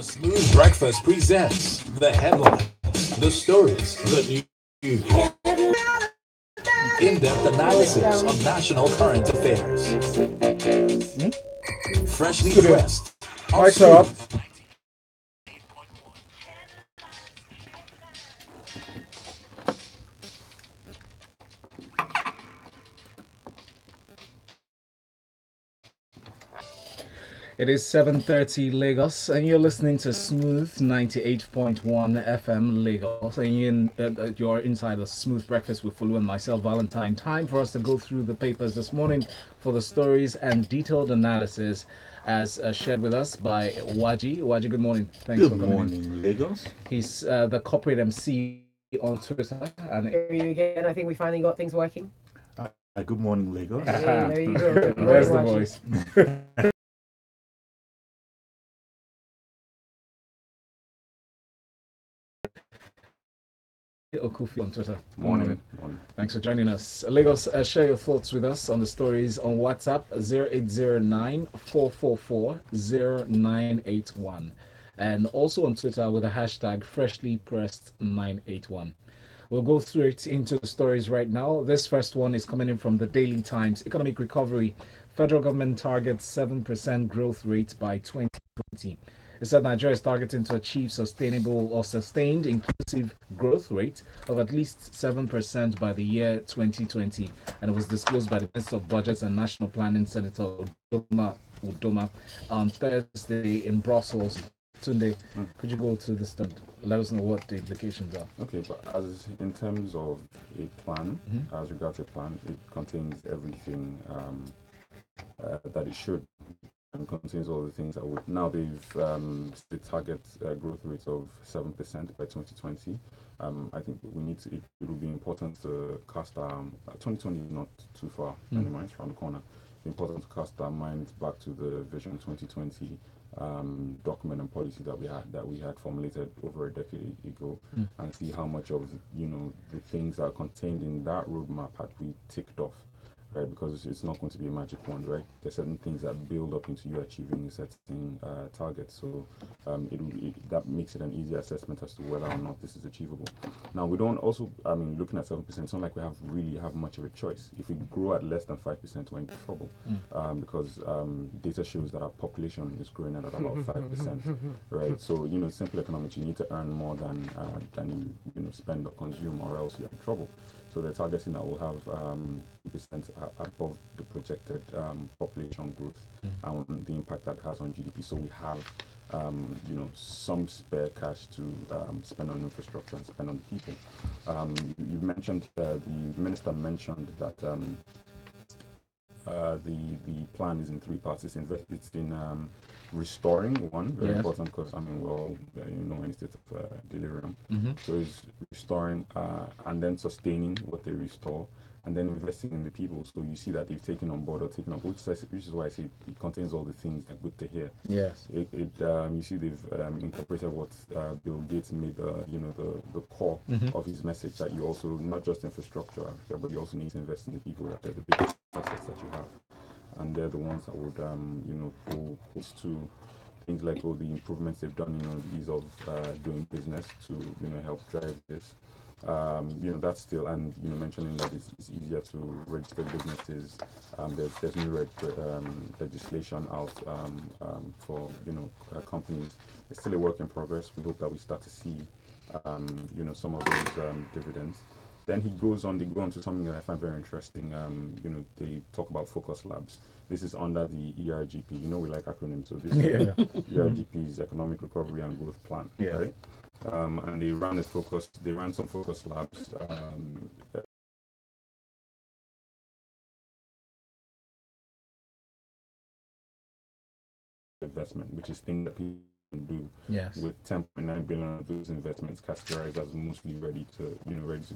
The Smooth Breakfast presents the headlines, the stories, the news, in-depth analysis of national current affairs. Freshly pressed. Mics are up. It is 7:30 Lagos, and you're listening to Smooth 98.1 FM Lagos. And you're inside the Smooth Breakfast with Folu and myself, Valentine. Time for us to go through the papers this morning for the stories and detailed analysis as shared with us by Nwaji. Nwaji, good morning. Thanks for coming. Good morning, Lagos. He's the corporate MC on Twitter. And again, I think we finally got things working. Good morning, Lagos. Hey, there you go. Where's the voice? Okufi on Twitter. Morning. Thanks for joining us. Lagos, share your thoughts with us on the stories on WhatsApp 0809-444-0981 and also on Twitter with the hashtag freshlypressed981. We'll go through it into the stories right now. This first one is coming in from the Daily Times. Economic recovery. Federal government targets 7% growth rate by 2020. It said Nigeria is targeting to achieve sustainable or sustained inclusive growth rate of at least 7% by the year 2020. And it was disclosed by the Minister of Budgets and National Planning, Senator Udoma, on Thursday in Brussels. Tunde, could you go to this and let us know what the implications are? Okay, but as in terms of a plan, as regards a plan, it contains everything that it should. And contains all the things that would. Now they've the target growth rate of 7% by 2020. I think we need to. It will be important to cast our 2020 is not too far anymore. It's around the corner. It's important to cast our minds back to the Vision 2020 document and policy that we had formulated over a decade ago, and see how much of the things that are contained in that roadmap had we ticked off. Right, because it's not going to be a magic wand, right? There's certain things that build up into you achieving a certain target. So that makes it an easy assessment as to whether or not this is achievable. Now, we don't also, looking at 7%, it's not like we really have much of a choice. If we grow at less than 5%, we're in trouble, because data shows that our population is growing at about 5%, right? So, simple economics, you need to earn more than you spend or consume, or else you're in trouble. So they're targeting that we'll have 2% above the projected population growth and the impact that has on GDP. So we have, some spare cash to spend on infrastructure and spend on people. You mentioned, the minister mentioned that the plan is in three parts. It's in restoring, one, very important, because we're all in a state of delirium. So it's restoring and then sustaining what they restore, and then investing in the people. So you see that they've taken on board or taken up, which is why I say it contains all the things that are good to hear. Yes. You see they've incorporated what Bill Gates made the core of his message, that you also, not just infrastructure, but you also need to invest in the people. That they're the biggest assets that you have. And they're the ones that would, pull us to things like all the improvements they've done, ease of doing business to, help drive this. That's still, and mentioning that it's easier to register businesses. There's new legislation out for companies. It's still a work in progress. We hope that we start to see some of those dividends. Then they go on to something that I find very interesting. They talk about focus labs. This is under the ERGP. We like acronyms, so this ERGP is Economic Recovery and Growth Plan, right? And they ran some focus labs. Investment, which is thing that people do, with 10.9 billion of those investments categorized as mostly ready to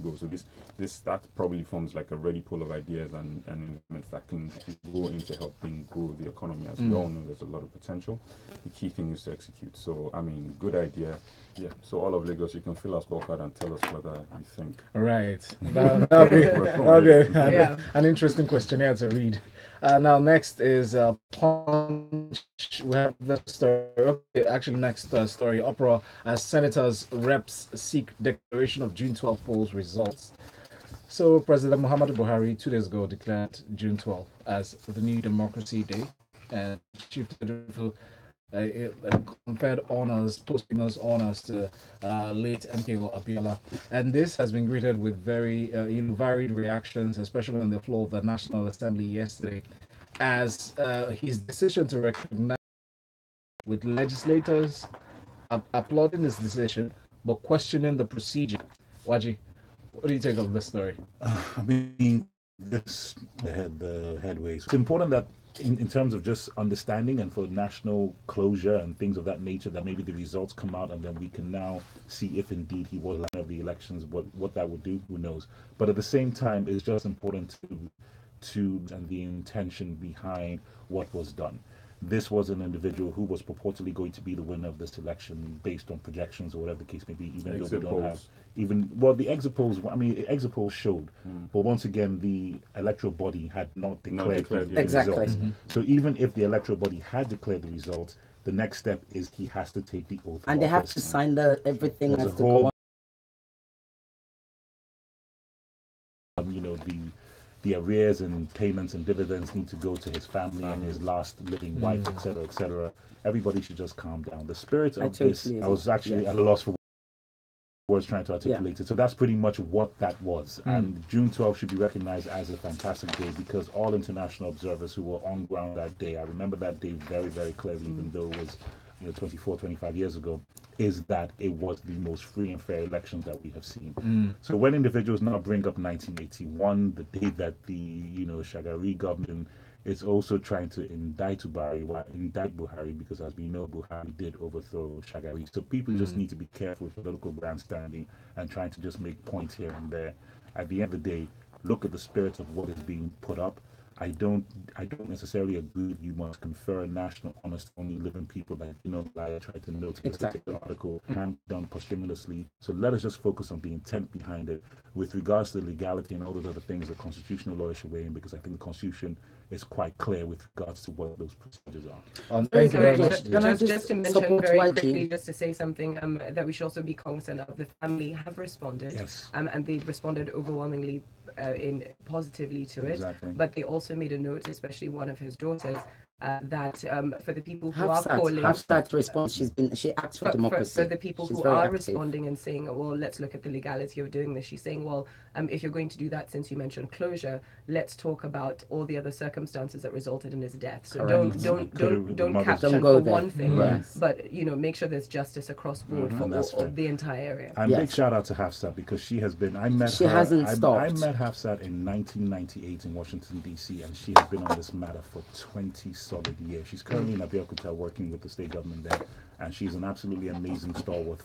go. So that probably forms like a ready pool of ideas and investments that can go into helping grow the economy. As we all know, there's a lot of potential. The key thing is to execute. So good idea. Yeah. So all of Lagos, you can fill our scorecard and tell us whether you think. Right. That'll be an interesting questionnaire to read. Now, next is Punch. We have the story. Okay, actually, next story. Uproar as senators, reps seek declaration of June 12 polls results. So, President Muhammadu Buhari 2 days ago declared June 12 as the new Democracy Day, and Chief Federal conferred honors, posting those honors to late MKO Abiola. And this has been greeted with very varied reactions, especially on the floor of the National Assembly yesterday, as his decision to recognize with legislators applauding his decision but questioning the procedure. Waji, what do you think of this story? I mean, this the headways. It's important that in terms of just understanding and for national closure and things of that nature, that maybe the results come out and then we can now see if indeed he was winner of the elections. What that would do, who knows? But at the same time, it's just important to and the intention behind what was done. This was an individual who was purportedly going to be the winner of this election based on projections or whatever the case may be, even though we don't have the exit polls. I mean, exit polls showed, but once again, the electoral body had not declared the Exactly. results. So even if the electoral body had declared the results, the next step is he has to take the oath, and of they have office. to sign everything There's has a to whole, go on. the arrears and payments and dividends need to go to his family and his last living wife, etc., etc. Everybody should just calm down. The spirit of this, I was actually at a loss for words trying to articulate it. So that's pretty much what that was. And June 12th should be recognized as a fantastic day because all international observers who were on ground that day, I remember that day very, very clearly, even though it was 24, 25 years ago, is that it was the most free and fair elections that we have seen. So when individuals now bring up 1981, the day that the Shagari government is also trying to indict Buhari, because as we know, Buhari did overthrow Shagari. So people just need to be careful with political grandstanding and trying to just make points here and there. At the end of the day, look at the spirit of what is being put up. I don't necessarily agree you must confer national honors to only living people that I try to note in this particular article and done posthumously. So let us just focus on the intent behind it. With regards to the legality and all those other things, the constitutional lawyers should weigh in because I think the Constitution is quite clear with regards to what those procedures are. Thank you very much. Just to mention very quickly, just to say something, that we should also be cognizant of. The family have responded, Yes. And they've responded overwhelmingly positively to it. Exactly. But they also made a note, especially one of his daughters, that for the people who are calling, Hafsat response. She asked for democracy. For the people who are responding and saying, well, let's look at the legality of doing this. She's saying, well, if you're going to do that, since you mentioned closure, let's talk about all the other circumstances that resulted in his death. So don't capture for one thing, but make sure there's justice across board for the entire area. And big shout out to Hafsat because she has been. I met Hafsat in 1998 in Washington D.C. and she has been on this matter for 20 solid years. She's currently in Abuja working with the state government there, and she's an absolutely amazing stalwart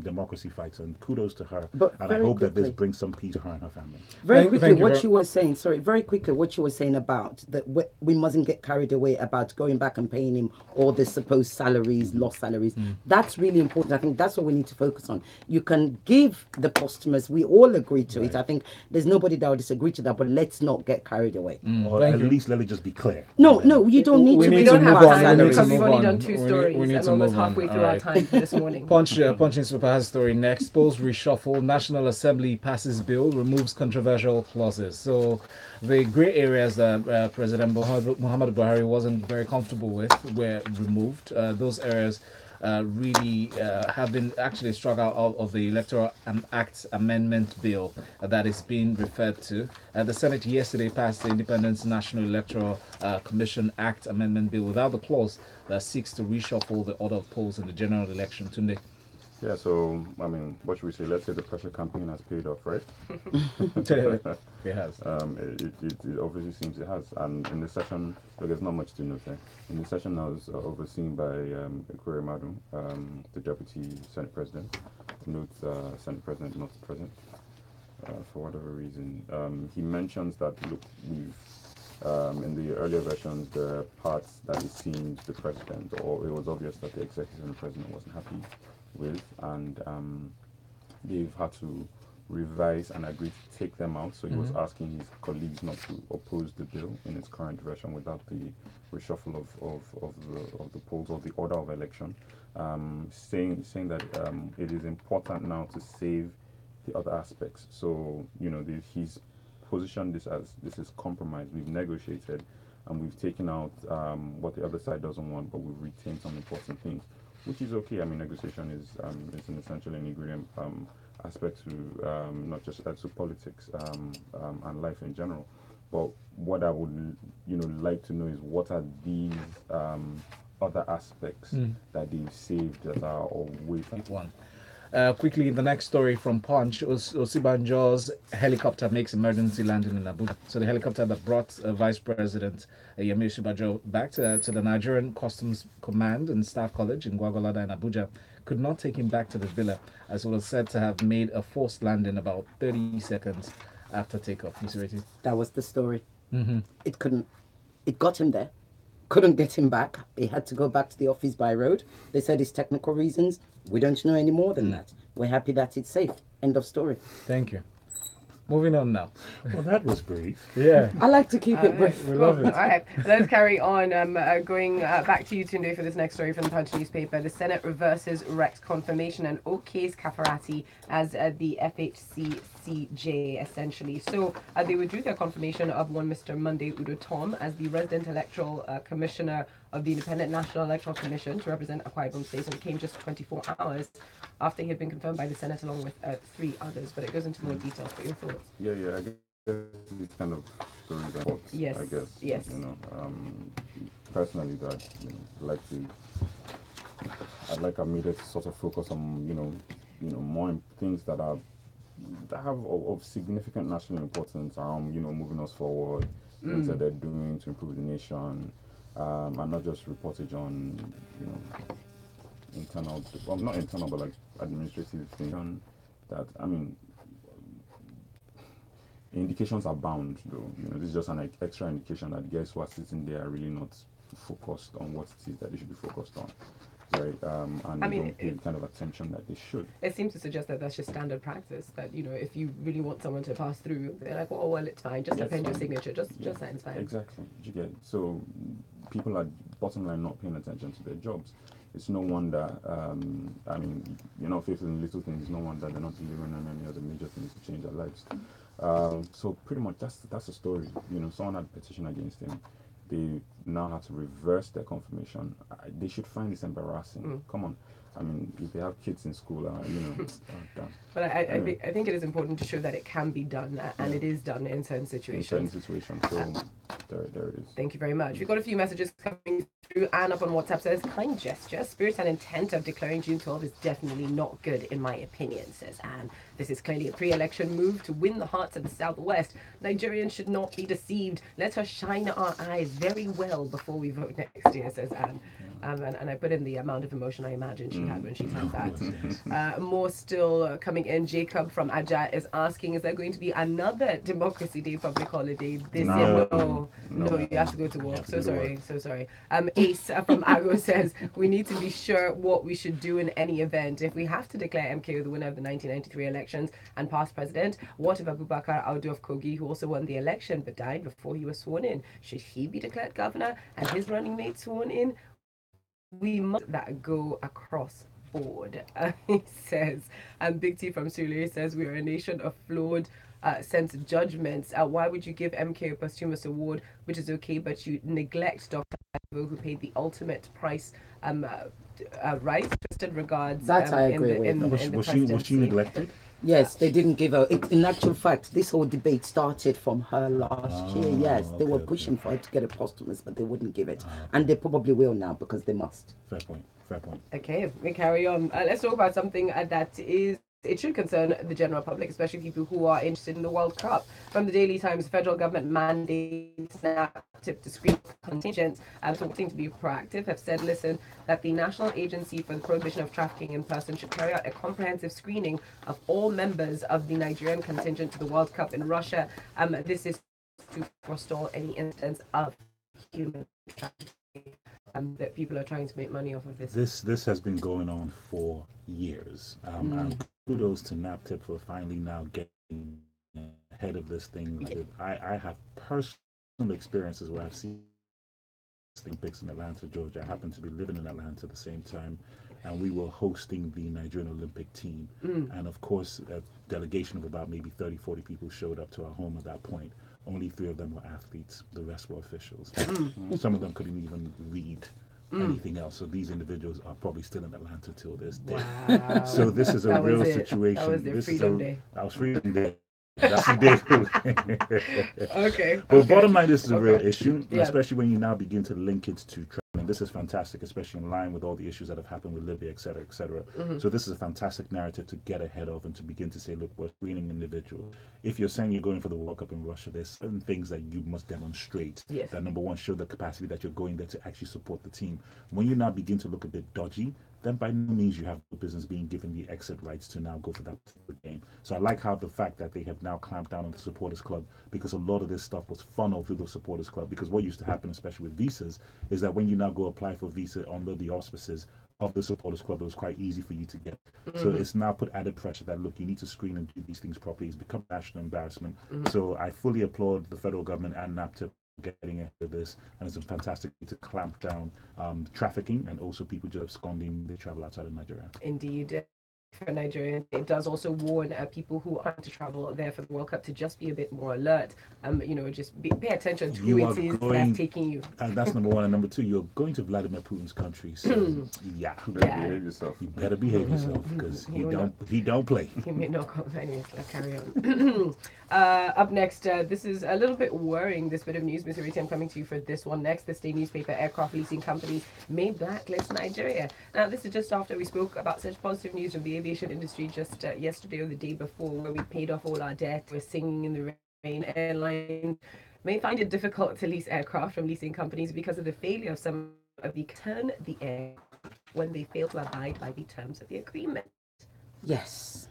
democracy fighter, and kudos to her. And I hope that this brings some peace to her and her family. Very quickly, what you were saying about that we mustn't get carried away about going back and paying him all the supposed salaries, lost salaries. That's really important. I think that's what we need to focus on. You can give the posthumous, we all agree to it. I think there's nobody that will disagree to that, but let's not get carried away. Or at least let it just be clear. No, you don't need to. We don't have time because we've only done 2 stories and almost halfway through our time this morning. Punch newspaper has story next. Polls reshuffle. National Assembly passes bill, removes controversial clauses. So the grey areas that President Muhammadu Buhari wasn't very comfortable with were removed. Those areas really have been actually struck out of the Electoral Act Amendment Bill that is being referred to. The Senate yesterday passed the Independent National Electoral Commission Act Amendment Bill without the clause that seeks to reshuffle the order of polls in the general election. Tunde. Yeah, so, I mean, what should we say? Let's say the pressure campaign has paid off, right? It has. It obviously seems it has. And in this session, there's not much to note there. In this session, I was overseen by Ekure Madu, the Deputy Senate President. Note Senate President, not the President, for whatever reason. He mentions that, look, we've in the earlier versions, there are parts that it seemed the President, or it was obvious that the Executive and the President wasn't happy with, and they've had to revise and agree to take them out. So he was asking his colleagues not to oppose the bill in its current version without the reshuffle of the polls or the order of election, saying that it is important now to save the other aspects. So he's positioned this as this is compromise. We've negotiated and we've taken out what the other side doesn't want, but we've retained some important things, which is okay. I mean, negotiation is an essential ingredient aspect to not just to politics and life in general. But what I would like to know is what are these other aspects that they've saved that are of weight. One. Quickly, the next story from Punch, Osinbajo's helicopter makes emergency landing in Abuja. So the helicopter that brought Vice President Yemi Osinbajo back to the Nigerian Customs Command and Staff College in Gwagwalada in Abuja could not take him back to the villa, as it was said to have made a forced landing about 30 seconds after takeoff. That was the story. It got him there. Couldn't get him back. He had to go back to the office by road. They said it's technical reasons. We don't know any more than that. We're happy that it's safe. End of story. Thank you. Moving on now. Well, that was brief. Yeah. I like to keep it brief. We love it. All right, let's carry on. Going back to you, Tunde, for this next story from the Punch newspaper. The Senate reverses Rex confirmation and okays Kafarati as the FHC CJ, essentially. So they withdrew their confirmation of one Mr. Monday Udoma as the resident electoral commissioner of the Independent National Electoral Commission to represent Akwa Ibom State, and it came just 24 hours after he had been confirmed by the Senate along with 3 others. But it goes into more details. But your thoughts? Yeah, I guess it's kind of stories and thoughts. Yes. I guess. Yes. Personally, that I'd like our media to sort of focus on more things that have of significant national importance around moving us forward, things that they're doing to improve the nation, and not just reportage on internal, well, not internal, but like administrative things. That indications are bound, though. This is just an extra indication that guys who are sitting there are really not focused on what it is that they should be focused on. Right, and they don't pay the kind of attention that they should. It seems to suggest that that's just standard practice. That if you really want someone to pass through, they're like, well, it's fine. Just append your signature. Just sign, it's fine. Exactly. You get so people are bottom line not paying attention to their jobs. It's no wonder. You're not faithful in little things. No wonder they're not delivering on any other major things to change their lives. So pretty much that's the story. Someone had a petition against him. They now have to reverse their confirmation. They should find this embarrassing. Come on. If they have kids in school, damn. But I think it is important to show that it can be done, and it is done in certain situations. So there it is. Thank you very much. We've got a few messages coming through. Anne up on WhatsApp says, kind gesture, spirit and intent of declaring June 12 is definitely not good in my opinion, says Anne. This is clearly a pre-election move to win the hearts of the Southwest. Nigerians should not be deceived. Let us shine our eyes very well before we vote next year, says Anne. And I put in the amount of emotion I imagine she had when she said that. More still coming in. Jacob from Abuja is asking, is there going to be another Democracy Day public holiday this year? No, you have to go to work. So sorry. Ace from Ago says, we need to be sure what we should do in any event. If we have to declare MKO the winner of the 1993 elections and past president, what if Abubakar Audu of Kogi, who also won the election but died before he was sworn in, should he be declared governor and his running mate sworn in? We must that go across board, he says. And Big T from Sule says, we are a nation of flawed sense judgments. Why would you give MK a posthumous award, which is okay, but you neglect Dr. who paid the ultimate price, right? Twisted regards. That I agree with. Was she neglected? Yes, they didn't give her. In actual fact, this whole debate started from her last year. Yes, they were pushing for her to get a posthumous, but they wouldn't give it. And they probably will now because they must. Fair point. Okay, we carry on. Let's talk about something that it should concern the general public, especially people who are interested in the World Cup. From the Daily Times, the federal government mandates NAPTIP to screen contingents, wanting to be proactive, have said, listen, that the National Agency for the Prohibition of Trafficking in Persons should carry out a comprehensive screening of all members of the Nigerian contingent to the World Cup in Russia. This is to forestall any instance of human trafficking. That people are trying to make money off of this. This has been going on for years. kudos to NAPTIP for finally now getting ahead of this thing. I have personal experiences where I've seen Olympics in Atlanta, Georgia. I happened to be living in Atlanta at the same time, and we were hosting the Nigerian Olympic team. And of course, a delegation of about maybe 30, 40 people showed up to our home at that point. Only 3 of them were athletes. The rest were officials. Some of them couldn't even read anything else. So these individuals are probably still in Atlanta till this day. Wow. So this is a real situation. That was their freedom day. That was freedom day. That's the day. Okay. But bottom line, this is a real issue, Yeah. especially when you now begin to link it to training. This is fantastic, especially in line with all the issues that have happened with Libya, et cetera, et cetera. So this is a fantastic narrative to get ahead of and to begin to say, look, we're screening individuals. If you're saying you're going for the World Cup in Russia, there's certain things that you must demonstrate. Yes. That, number one, show the capacity that you're going there to actually support the team. When you now begin to look a bit dodgy, then by no means you have the business being given the exit rights to now go for that game. So I like how the fact that they have now clamped down on the supporters club, because a lot of this stuff was funneled through the supporters club. Because what used to happen, especially with visas, is that when you now go apply for visa under the auspices of the supporters club, it was quite easy for you to get. So it's now put added pressure that, look, you need to screen and do these things properly. It's become a national embarrassment. So I fully applaud the federal government and NAPTIP getting ahead of this, and it's a fantastic way to clamp down trafficking and also people just absconding, they travel outside of Nigeria. Indeed. For Nigeria, it does also warn people who are to travel there for the World Cup to just be a bit more alert. Just pay attention to who it is that's taking you. And that's number one. And number two, you're going to Vladimir Putin's country, so You better behave yourself. You better behave yourself, because he don't play. He may not come. Anyways, let's carry on. Up next, this is a little bit worrying, this bit of news. Mr. Ireti, I'm coming to you for this one next. ThisDay newspaper, aircraft leasing companies may blacklist Nigeria. Now, this is just after we spoke about such positive news from the aviation industry just yesterday or the day before, where we paid off all our debt. We're singing in the rain. Airlines may find it difficult to lease aircraft from leasing companies because of the failure of some of the turn the air when they fail to abide by the terms of the agreement. Yes.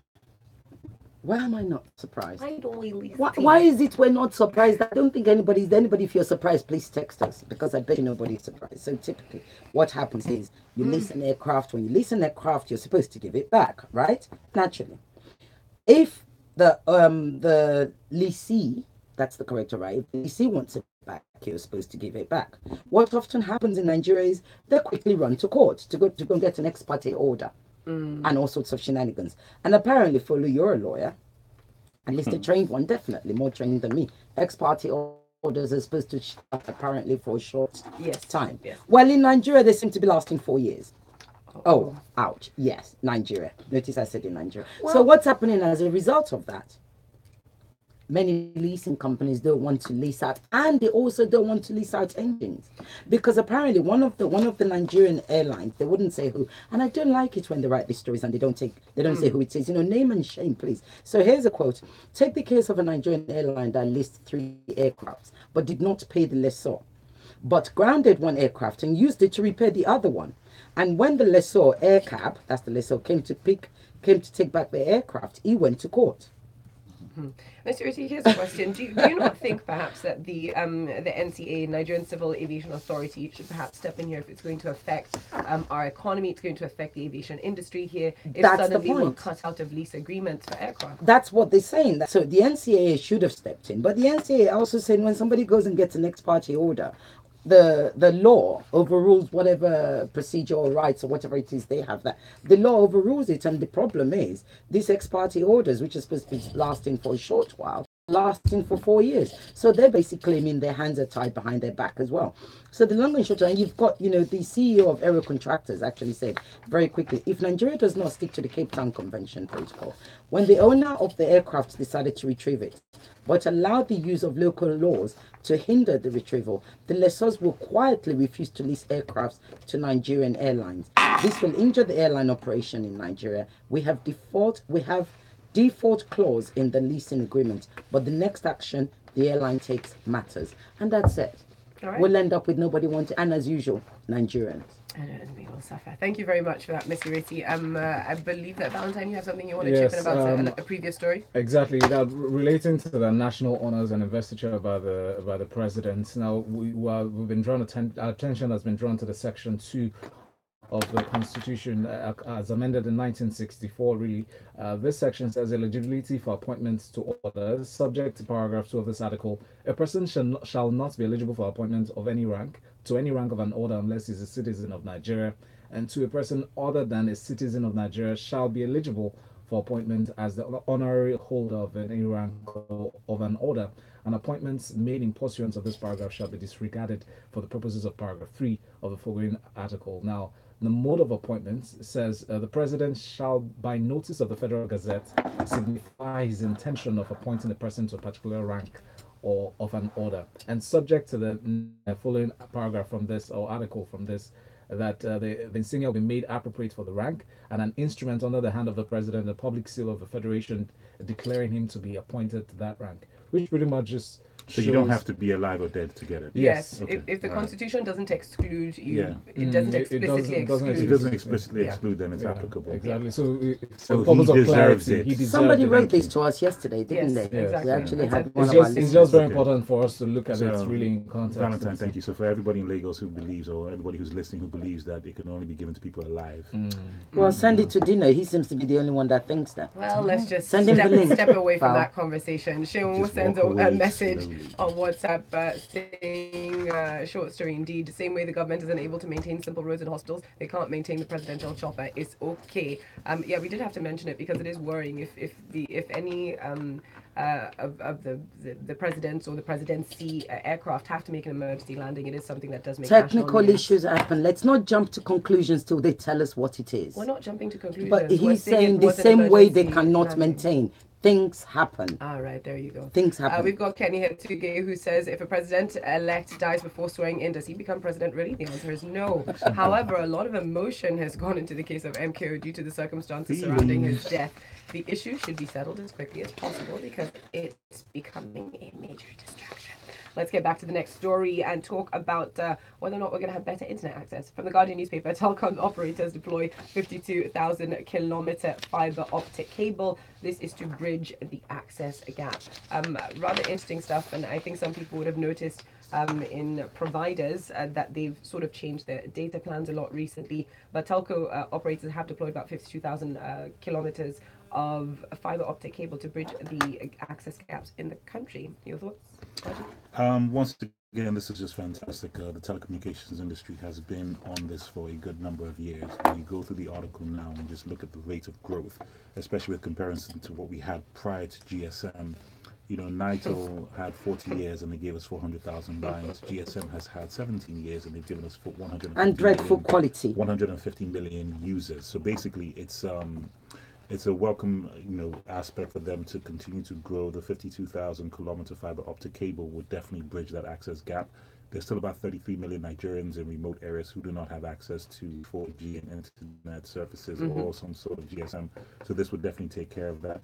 Why am I not surprised? Why is it we're not surprised? I don't think anybody, if you're surprised, please text us, because I bet you nobody's surprised. So typically what happens is you lease an aircraft. When you lease an aircraft, you're supposed to give it back, right? Naturally. If the lessee, that's the correct right, if the lessee wants it back, you're supposed to give it back. What often happens in Nigeria is they quickly run to court to go and get an ex parte order. And all sorts of shenanigans. And apparently, Folu, you're a lawyer, at least a trained one, definitely more trained than me. Ex parte orders are supposed to start apparently for a short time. Yes. Well, in Nigeria, they seem to be lasting 4 years. Oh, ouch. Yes, Nigeria. Notice I said in Nigeria. Well, so what's happening as a result of that? Many leasing companies don't want to lease out, and they also don't want to lease out engines, because apparently one of the Nigerian airlines, they wouldn't say who, and I don't like it when they write these stories and they don't say who it is. Name and shame, please. So here's a quote. Take the case of a Nigerian airline that leased 3 aircrafts but did not pay the lessor, but grounded one aircraft and used it to repair the other one. And when the lessor, AirCab, that's the lessor, came to take back the aircraft, he went to court. Mr. Ireti, here's a question. Do you not think perhaps that the NCA, Nigerian Civil Aviation Authority, should perhaps step in here if it's going to affect our economy, it's going to affect the aviation industry here, if suddenly we're cut out of lease agreements for aircraft? That's what they're saying. So the NCA should have stepped in. But the NCA also said when somebody goes and gets an ex parte order, the law overrules whatever procedure or rights or whatever it is they have. That the law overrules it, and the problem is these ex parte orders, which are supposed to be lasting for a short while, lasting for 4 years. So they're basically claiming their hands are tied behind their back as well. So the long and short, and you've got, the CEO of Aero Contractors actually said very quickly, if Nigeria does not stick to the Cape Town Convention protocol, when the owner of the aircraft decided to retrieve it, but allowed the use of local laws to hinder the retrieval, the lessors will quietly refuse to lease aircrafts to Nigerian airlines. This will injure the airline operation in Nigeria. We have default clause in the leasing agreement, but the next action the airline takes matters. And that's it. All right. We'll end up with nobody wanting, and as usual, Nigerians. And we will suffer. Thank you very much for that, Mr. Ireti. I believe that, Valentine, you have something you want to chip in about a previous story? Exactly. Now, relating to the national honors and investiture by the president. Now, we've been drawn attention has been drawn to the Section 2 of the Constitution as amended in 1964, really. This section says eligibility for appointments to orders. Subject to paragraph 2 of this article, a person shall not be eligible for appointment of any rank to any rank of an order unless he's a citizen of Nigeria, and to a person other than a citizen of Nigeria shall be eligible for appointment as the honorary holder of any rank of an order, and appointments made in pursuance of this paragraph shall be disregarded for the purposes of paragraph 3 of the foregoing article. Now, the mode of appointments says the president shall, by notice of the Federal Gazette, signify his intention of appointing a person to a particular rank or of an order, and subject to the following paragraph from this or article from this, that the insignia will be made appropriate for the rank, and an instrument under the hand of the president, the public seal of the federation, declaring him to be appointed to that rank, which pretty much just So you don't have to be alive or dead to get it. Yes. Okay. If the Constitution doesn't exclude you, Yeah. it doesn't explicitly exclude. If it doesn't explicitly exclude, then it's applicable. Exactly. So, So for purpose he of deserves clarity, it. he deserves Somebody it. wrote this to us yesterday, didn't Yes, they? exactly. We actually had It's one It's of our just, it's listeners. just very Okay. important for us to look at it So, really in context. Valentine, thank you. So for everybody in Lagos who believes, or everybody who's listening who believes that it can only be given to people alive, Well, send it to Dino. He seems to be the only one that thinks that. Well, let's just Send him the link, step away from Val. that conversation. She'll Just send walk a away message slowly. on WhatsApp saying, short story indeed, same way the government isn't able to maintain simple roads and hospitals, they can't maintain the presidential chopper. It's okay. Yeah, we did have to mention it because it is worrying if any of the presidents or the presidency aircraft have to make an emergency landing. It is something that does make Technical national news. issues happen. Let's not jump to conclusions till they tell us what it is. We're not jumping to conclusions. But We're he's saying saying it the was an same way they emergency cannot landing. maintain. Things happen. All right, there you go. Things happen. We've got Kenny here today who says if a president-elect dies before swearing in, does he become president really? The answer is no. However, a lot of emotion has gone into the case of MKO due to the circumstances surrounding his death. The issue should be settled as quickly as possible because it's becoming a major distraction. Let's get back to the next story and talk about whether or not we're going to have better internet access. From the Guardian newspaper, telecom operators deploy 52,000 kilometer fibre optic cable. This is to bridge the access gap. Rather interesting stuff, and I think some people would have noticed in providers that they've sort of changed their data plans a lot recently. But telco operators have deployed about 52,000 kilometers of fiber optic cable to bridge the access gaps in the country. Your thoughts, Nwaji? Once again, this is just fantastic. The telecommunications industry has been on this for a good number of years. When you go through the article now and just look at the rate of growth, especially with comparison to what we had prior to GSM. You know, NITO had 40 years and they gave us 400,000 lines. GSM has had 17 years and they've given us 150 And dreadful million, quality. 150 million users. So basically, it's a welcome, aspect for them to continue to grow. The 52,000 kilometer fiber optic cable would definitely bridge that access gap. There's still about 33 million Nigerians in remote areas who do not have access to 4G and internet services or some sort of GSM. So this would definitely take care of that.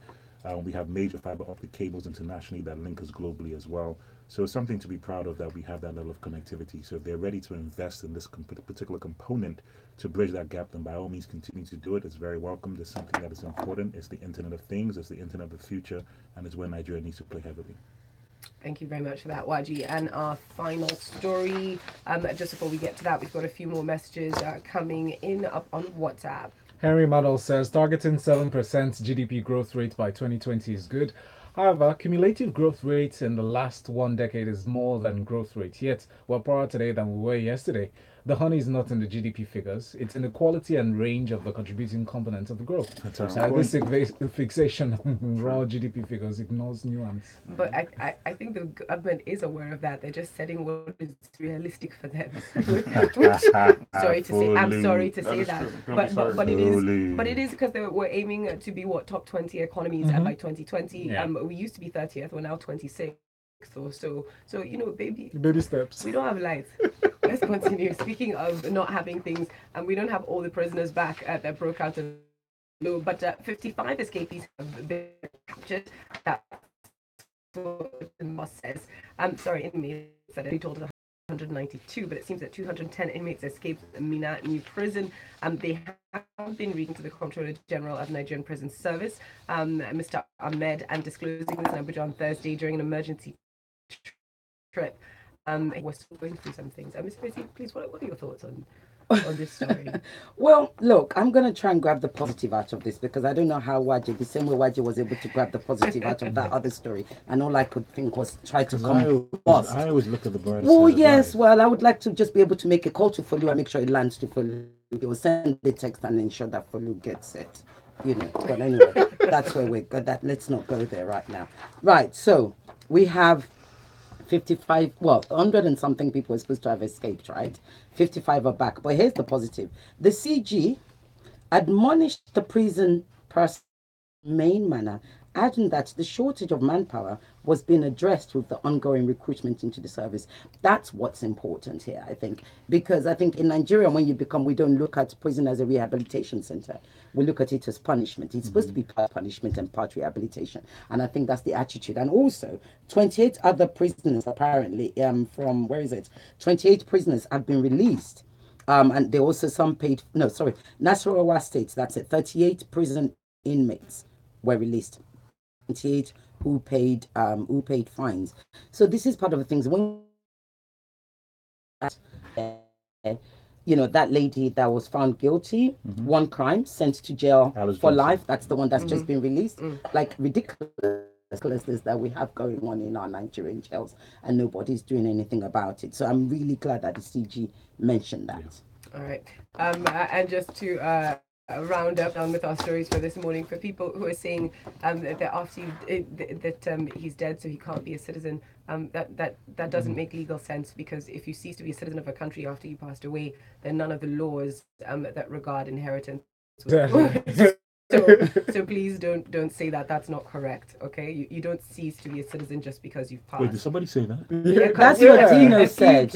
We have major fiber optic cables internationally that link us globally as well. So it's something to be proud of that we have that level of connectivity. So if they're ready to invest in this particular component to bridge that gap, then by all means continue to do it. It's very welcome. There's something that is important. It's the Internet of Things. It's the Internet of the future. And it's where Nigeria needs to play heavily. Thank you very much for that, Nwaji. And our final story, just before we get to that, we've got a few more messages coming in up on WhatsApp. Henry Maddle says targeting 7% GDP growth rate by 2020 is good. However, cumulative growth rate in the last one decade is more than growth rate. Yet, we're poorer today than we were yesterday. The honey is not in the GDP figures. It's in the quality and range of the contributing components of the growth. This fixation on raw GDP figures ignores nuance. But I think the government is aware of that. They're just setting what is realistic for them. I'm sorry to say that. But it is because we're aiming to be top 20 economies by 2020. Yeah. We used to be 30th. We're now 26th or so. So baby steps. We don't have lights. Let's continue. Speaking of not having things, and we don't have all the prisoners back that broke out of blue, but 55 escapees have been captured. That's what the boss says. Inmates that he told 192, but it seems that 210 inmates escaped Minna new prison. They have been reading to the Comptroller General of Nigerian Prison Service, Mr. Ahmed, and disclosing this in Abuja on Thursday during an emergency trip. We're still going through some things. Mr. Ireti, please, what are your thoughts on on this story? Well, look, I'm going to try and grab the positive out of this because I don't know how Nwaji, the same way Nwaji was able to grab the positive out of that other story. And all I could think was try to come first. I always look at the birds. Well, yes, well, I would like to just be able to make a call to Folu and make sure it lands to Folu. He will send the text and ensure that Folu gets it. You know, but anyway, that's where we're good. Let's not go there right now. Right, so we have 55, well, 100 and something people are supposed to have escaped, right? 55 are back. But here's the positive. The CG admonished the prison person main manner, adding that the shortage of manpower was being addressed with the ongoing recruitment into the service. That's what's important here, I think, because I think in Nigeria, when you become, we don't look at prison as a rehabilitation center. We look at it as punishment. It's supposed to be part punishment and part rehabilitation. And I think that's the attitude. And also, 28 other prisoners, apparently, from, where is it? 28 prisoners have been released. And they also some paid, no, sorry, Nasarawa State, that's it. 38 prison inmates were released. 28 who paid fines. So this is part of the things when you know, that lady that was found guilty, one crime, sent to jail for life. That's the one that's just been released. Like ridiculousness that we have going on in our Nigerian jails, and nobody's doing anything about it. So I'm really glad that the CG mentioned that. All right, and just to round up down with our stories for this morning, for people who are saying that after he's dead, so he can't be a citizen, that doesn't make legal sense, because if you cease to be a citizen of a country after you passed away, then none of the laws that regard inheritance. So please don't say that. That's not correct. Okay, you don't cease to be a citizen just because you've passed. Wait, did somebody say that? Yeah, that's what Dino said.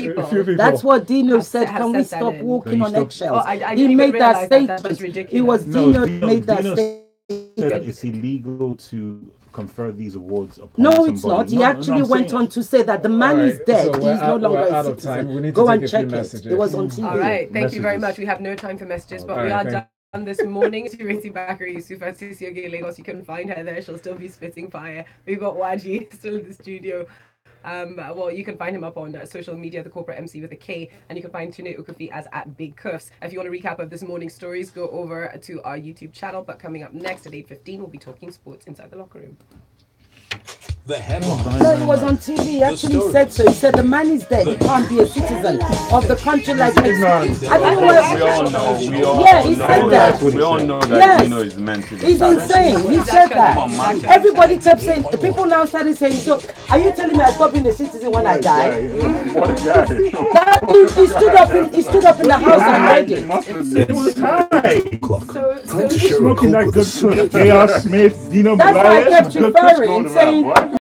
That's what Dino said. Can we stop walking on eggshells? He made that statement. It was Dino made that statement. That it's illegal to confer these awards upon No, somebody. it's not. He actually went on to say that the man is dead. So He's no longer a citizen. Go and check it. It was on TV. All right, thank you very much. We have no time for messages, but we are done this morning. It's Ireti Bakare-Yusuf at CCOG Lagos. You can find her there. She'll still be spitting fire. We've got Nwaji still in the studio. Well, you can find him up on social media, the corporate MC with a K, and you can find Tunde Okufi as at Big Cuffs. If you want a recap of this morning's stories, go over to our YouTube channel. But coming up next at 8:15, we'll be talking sports inside the locker room. The headline. No, he was on TV. He actually said so. He said the man is dead. He can't be a citizen of the country like this. I don't know where. We all know. He said that. We all know that Dino is meant to be. He's insane. He said that. Everybody kept saying. People now started saying. So, are you telling me I stopped being a citizen when I die? What a guy! He stood up in the house and read it. It was high. Time to share a Smoking that good stuff. Chaos Smith, Dino That's why I Bryant, kept good referring, going saying, around.